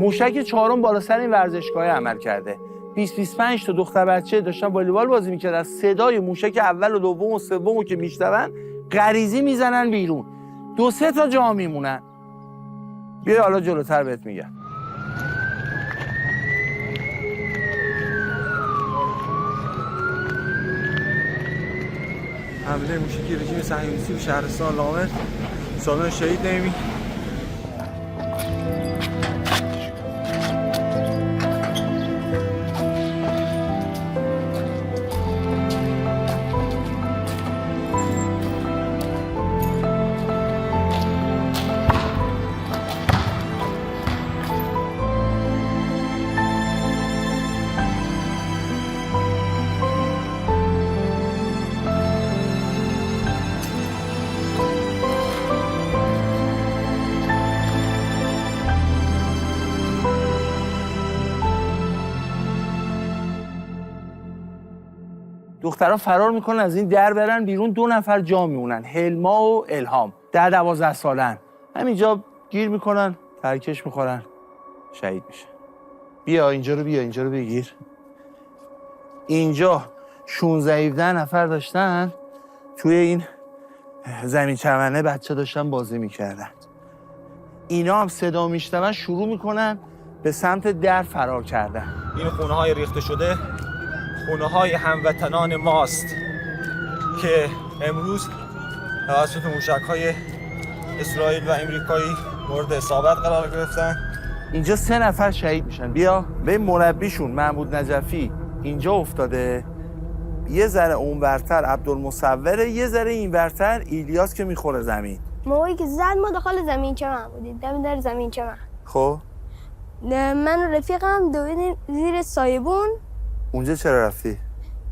موشک چهارم بالا سر این ورزشگاه عمل کرده. 20-25 تا دختر بچه داشتن والیبال بازی میکردن، صدای موشک اول و دوم و سوم که میشنون غریزی میزنن بیرون. 2-3 تا جا میمونن. بیا حالا جلوتر بهت میگم. حمله موشکی رژیم صهیونیستی به شهرستان لامر سالن شهید نمی. دخترها فرار میکنن از این در برن بیرون. 2 نفر جا میمونن، هلما و الهام. 10-12 سالن. همینجا گیر میکنن، ترکش میخورن، شهید میشن. بیا اینجا رو، بیا اینجا رو بگیر. اینجا 16-17 نفر داشتن توی این زمین چمنه بچه داشتن بازی میکردن. اینا هم صدا میشنون شروع میکنن به سمت در فرار کردن. این خونه های ریخته شده خونه های هموطنان ماست که امروز توسط موشک های اسرائیل و امریکایی مورد اصابت قرار گرفتن. اینجا 3 نفر شهید میشن. بیا به مربیشون محمود نجفی اینجا افتاده، یه ذره اونورتر عبدالمصوره، یه ذره اینورتر ایلیاس که میخوره زمین. موقعی که زد ما داخل زمین چمن بودیم، دم در زمین چمن. خب من و رفیقم دویدیم زیر سایبون. اونجا چرا رفتی؟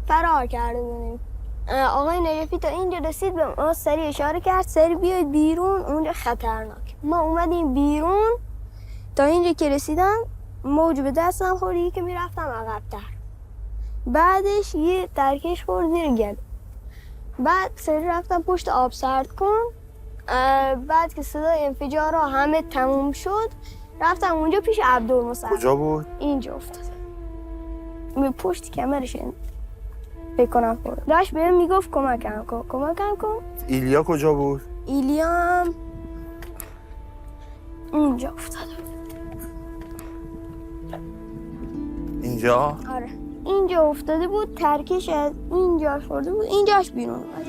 فرار کرده بودیم. آقای نجفی تا اینجا رسید به ما سری اشاره کرد سری بیاید بیرون، اونجا خطرناک. ما اومدیم بیرون، تا اینجا که رسیدم موج به دستم خوردی که میرفتم عقب‌تر. بعدش یه ترکش خورد زیر گل. بعد سری رفتم پشت آب سرد کن. بعد که صدای انفجارها همه تموم شد رفتم اونجا پیش عبدالمصور. کجا بود؟ اینجا افتاد. می پشت کمرش بکنم خورد. داشت بهم میگفت کمکم کن. ایلیا کجا بود؟ ایلیا هم اونجا افتاد. اینجا؟ آره اینجا افتاده بود، ترکش از اینجا خورده بود، اینجاش بیرون اومد.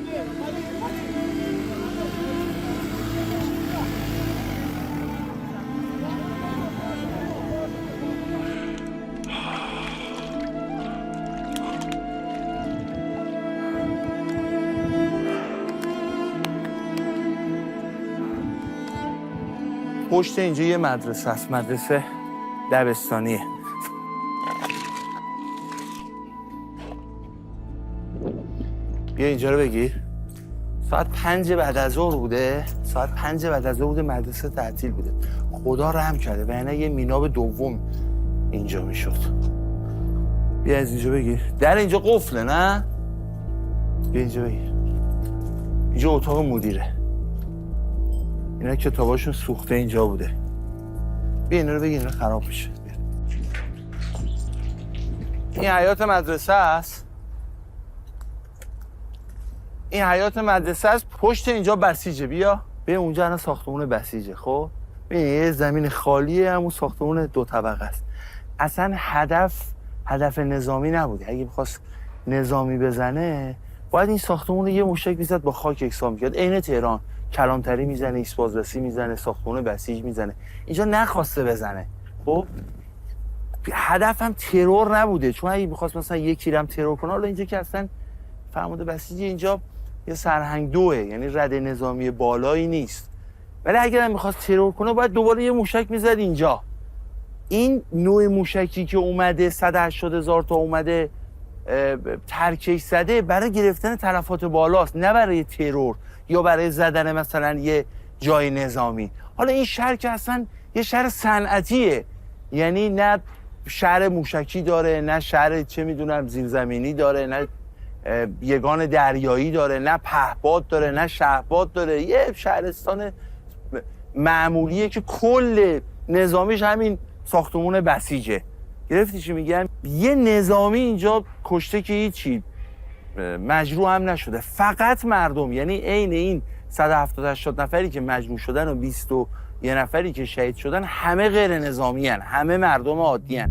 پشت اینجا یه مدرسه است، مدرسه دبستانیه. بیا اینجا رو بگیر. ساعت 5 بعد از ظهر بوده، ساعت 5 بعد از ظهر بوده، مدرسه تعطیل بوده. خدا رحم کرده وگرنه یه میناب دوم اینجا میشد. بیا از اینجا بگیر. در اینجا قفله نه؟ بیا اینجا بگیر. اینجا اتاق مدیره. اینا کتاباشون سوخته اینجا بوده. بیا اینا رو بگیر، اینا خراب میشه. این حیاط مدرسه است. این حیاط مدرسه است. پشت اینجا بسیجه. بیا اونجا الان ساختمون بسیجه. خب ببین یه زمین خالیه، همون ساختمون 2 طبقه است. اصلا هدف نظامی نبوده. اگه می‌خواست نظامی بزنه باید این ساختمون رو یه موشک میزد با خاک یکسان می‌کرد. عین تهران کلانتری میزنه، ایست بازرسی میزنه، ساختمون بسیج میزنه. اینجا نخواسته بزنه. خب هدف هم ترور نبوده، چون اگه می‌خواست مثلا یکی رو هم ترور کنه، حالا اینجا که اصلا فرمانده بسیج اینجا یه سرهنگ 2، یعنی رده نظامی بالایی نیست. ولی اگر هم می‌خواست ترور کنه باید دوباره یه موشک میزد اینجا. این نوع موشکی که اومده 180,000 تا اومده ترکش زده برای گرفتن تلفات بالاست، نه برای ترور یا برای زدن مثلا یه جای نظامی. حالا این شهر که اصلا یه شهر صنعتیه، یعنی نه شهر موشکی داره، نه شهر چه میدونم زیرزمینی داره، نه یگان دریایی داره، نه پهپاد داره، نه شهباد داره. یه شهرستان معمولیه که کل نظامیش همین ساختمون بسیجه. گرفتی چی میگم؟ یه نظامی اینجا کشته که هیچی، مجروح هم نشده، فقط مردم. یعنی عین این 170-80 نفری که مجروح شدن و 21 نفری که شهید شدن همه غیر نظامی هن. همه مردم عادی هن.